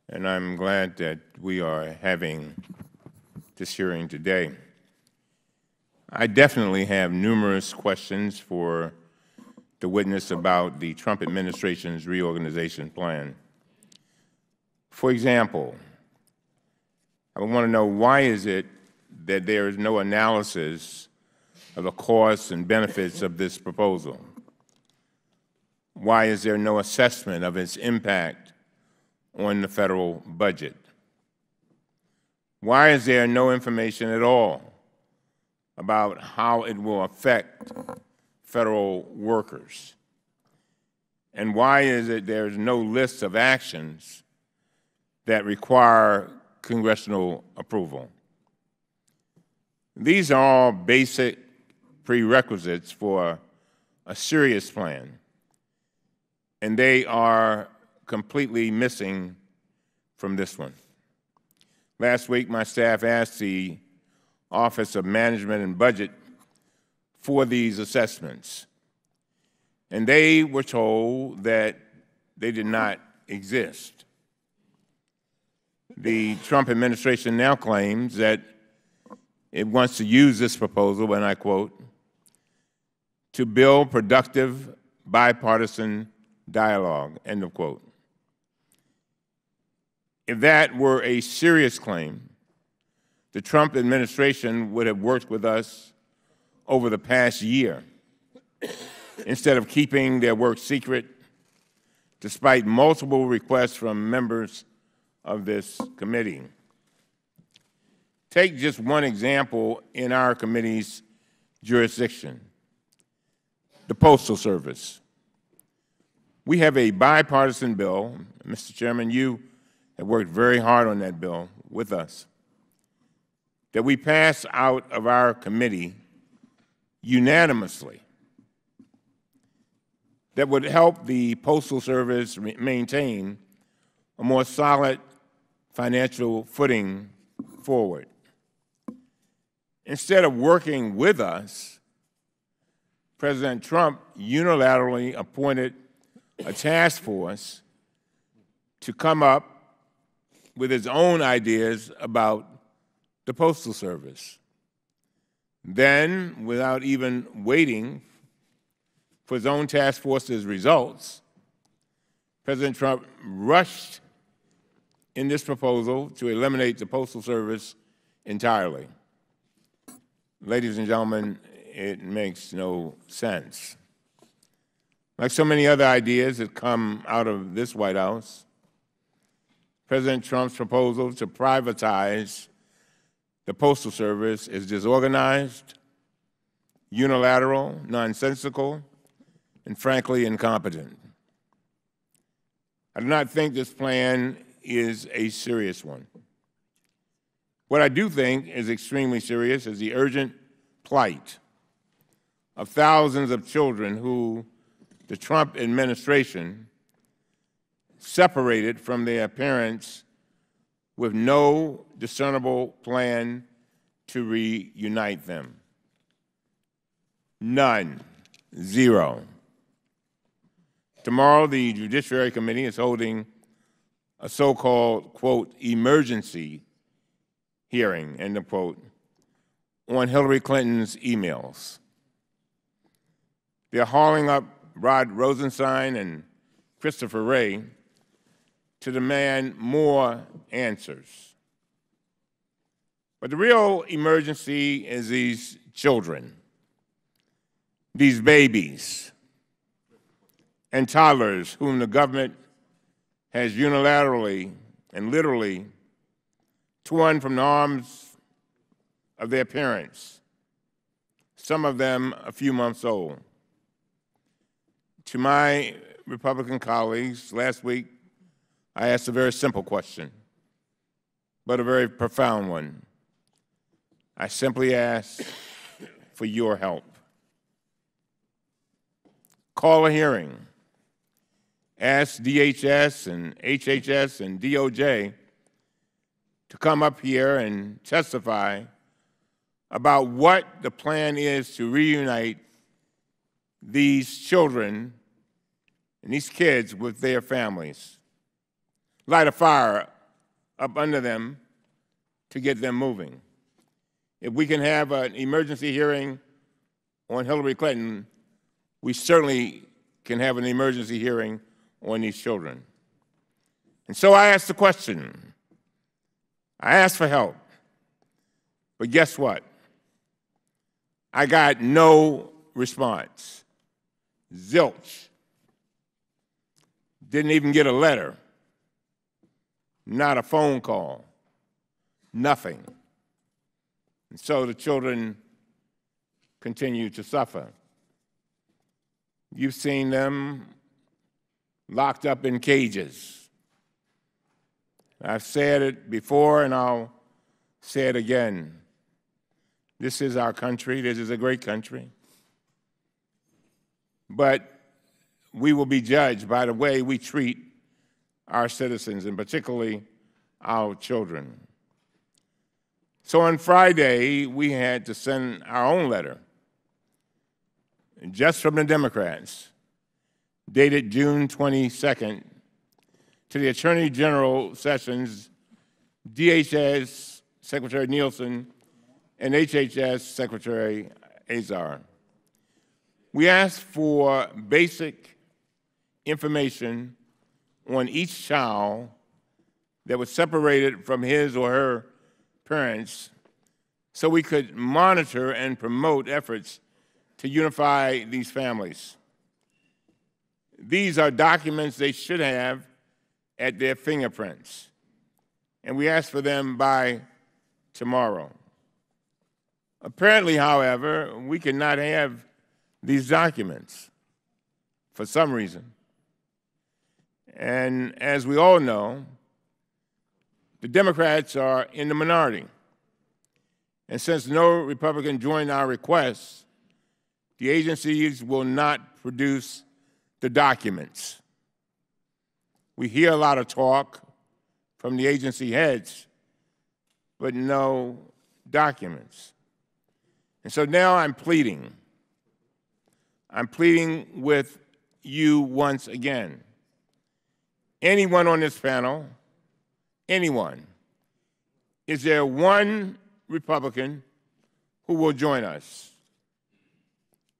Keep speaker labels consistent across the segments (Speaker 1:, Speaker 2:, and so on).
Speaker 1: and I'm glad that we are having this hearing today. I definitely have numerous questions for the witness about the Trump administration's reorganization plan. For example, I want to know, why is it that there is no analysis of the costs and benefits of this proposal? Why is there no assessment of its impact on the federal budget? Why is there no information at all about how it will affect federal workers? And why is it there's no list of actions that require congressional approval? These are all basic prerequisites for a serious plan, and they are completely missing from this one. Last week, my staff asked the Office of Management and Budget for these assessments, and they were told that they did not exist. The Trump administration now claims that it wants to use this proposal, and I quote, to build productive bipartisan dialogue, end of quote. If that were a serious claim, the Trump administration would have worked with us over the past year instead of keeping their work secret, despite multiple requests from members of this committee. Take just one example in our committee's jurisdiction, the Postal Service. We have a bipartisan bill. Mr. Chairman, you have worked very hard on that bill with us, that we passed out of our committee unanimously, that would help the Postal Service maintain a more solid financial footing forward. Instead of working with us, President Trump unilaterally appointed a task force to come up with his own ideas about the Postal Service. Then, without even waiting for his own task force's results, President Trump rushed in this proposal to eliminate the Postal Service entirely. Ladies and gentlemen, it makes no sense. Like so many other ideas that come out of this White House, President Trump's proposal to privatize the Postal Service is disorganized, unilateral, nonsensical, and frankly incompetent. I do not think this plan is a serious one. What I do think is extremely serious is the urgent plight of thousands of children who the Trump administration separated from their parents with no discernible plan to reunite them. None. Zero. Tomorrow, the Judiciary Committee is holding a so-called, quote, emergency hearing, end of quote, on Hillary Clinton's emails. They're hauling up Rod Rosenstein and Christopher Wray to demand more answers. But the real emergency is these children, these babies and toddlers whom the government has unilaterally and literally torn from the arms of their parents, some of them a few months old. To my Republican colleagues, last week, I asked a very simple question, but a very profound one. I simply asked for your help. Call a hearing. Ask DHS and HHS and DOJ to come up here and testify about what the plan is to reunite these children and these kids with their families. Light a fire up under them to get them moving. If we can have an emergency hearing on Hillary Clinton, we certainly can have an emergency hearing on these children. And so I asked the question. I asked for help. But guess what? I got no response. Zilch. Didn't even get a letter. Not a phone call. Nothing. And so the children continue to suffer. You've seen them locked up in cages. I've said it before and I'll say it again. This is our country. This is a great country. But we will be judged by the way we treat our citizens, and particularly our children. So on Friday, we had to send our own letter, just from the Democrats, dated June 22nd, to the Attorney General Sessions, DHS Secretary Nielsen, and HHS Secretary Azar. We asked for basic information on each child that was separated from his or her parents so we could monitor and promote efforts to unify these families. These are documents they should have at their fingerprints, and we asked for them by tomorrow. Apparently, however, we cannot have these documents for some reason. And as we all know, the Democrats are in the minority. And since no Republican joined our request, the agencies will not produce the documents. We hear a lot of talk from the agency heads, but no documents. And so now I'm pleading. I'm pleading with you once again. Anyone on this panel, anyone, is there one Republican who will join us?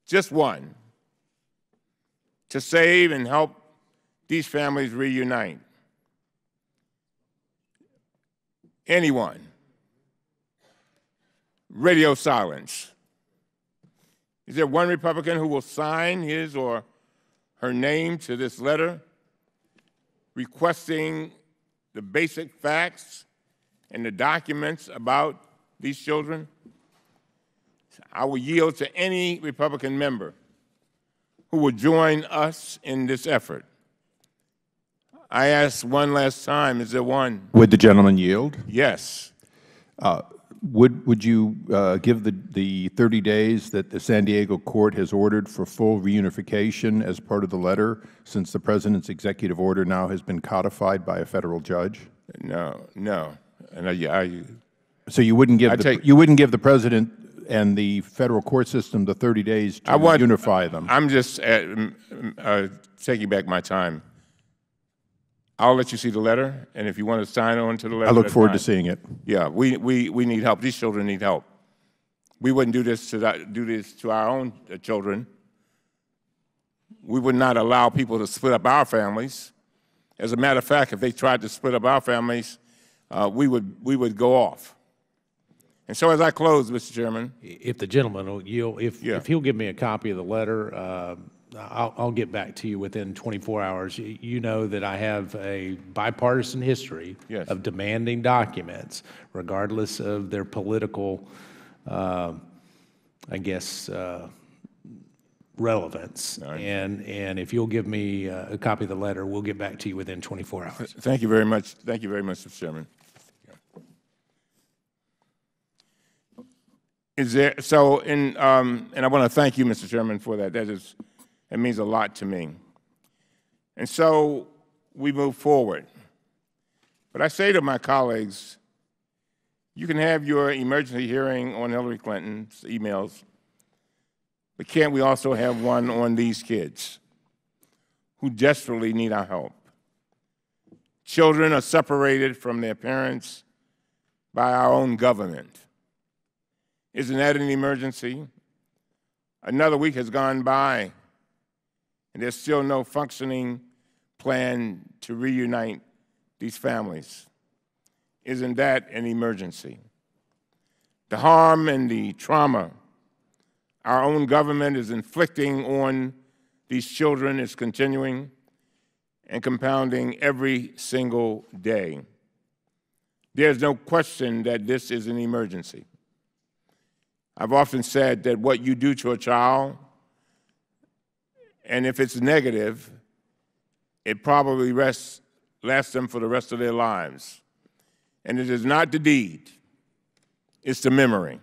Speaker 1: Just one, to save and help these families reunite. Anyone. Radio silence. Is there one Republican who will sign his or her name to this letter requesting the basic facts and the documents about these children? I will yield to any Republican member who will join us in this effort. I ask one last time, is there one?
Speaker 2: Would the gentleman yield?
Speaker 1: Yes.
Speaker 2: Would you give the 30 days that the San Diego court has ordered for full reunification as part of the letter, since the President's executive order now has been codified by a federal judge?
Speaker 1: No.
Speaker 2: So you wouldn't give the President and the federal court system the 30 days to unify them?
Speaker 1: I'm just taking back my time. I'll let you see the letter, and if you want to sign on to the letter,
Speaker 2: I look forward to seeing it.
Speaker 1: Yeah, we need help. These children need help. We wouldn't do this to our own children. We would not allow people to split up our families. As a matter of fact, if they tried to split up our families, we would go off. And so as I close, Mr. Chairman.
Speaker 3: If the gentleman will yield, if he'll give me a copy of the letter, I'll get back to you within 24 hours. You know that I have a bipartisan history of demanding documents, regardless of their political, I guess, relevance. Right. And if you'll give me a copy of the letter, we'll get back to you within 24 hours.
Speaker 1: Thank you very much. Thank you very much, Mr. Chairman. And I want to thank you, Mr. Chairman, for that. It means a lot to me. And so we move forward. But I say to my colleagues, you can have your emergency hearing on Hillary Clinton's emails, but can't we also have one on these kids who desperately need our help? Children are separated from their parents by our own government. Isn't that an emergency? Another week has gone by, and there's still no functioning plan to reunite these families. Isn't that an emergency? The harm and the trauma our own government is inflicting on these children is continuing and compounding every single day. There's no question that this is an emergency. I've often said that what you do to a child, and if it's negative, it probably lasts them for the rest of their lives. And it is not the deed, it's the memory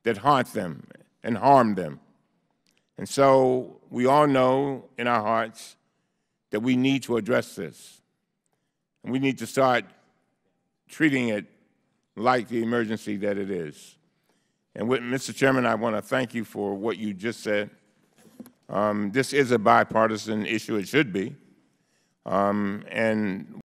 Speaker 1: that haunts them and harm them. And so we all know in our hearts that we need to address this. And we need to start treating it like the emergency that it is. And with, Mr. Chairman, I want to thank you for what you just said. This is a bipartisan issue, it should be. And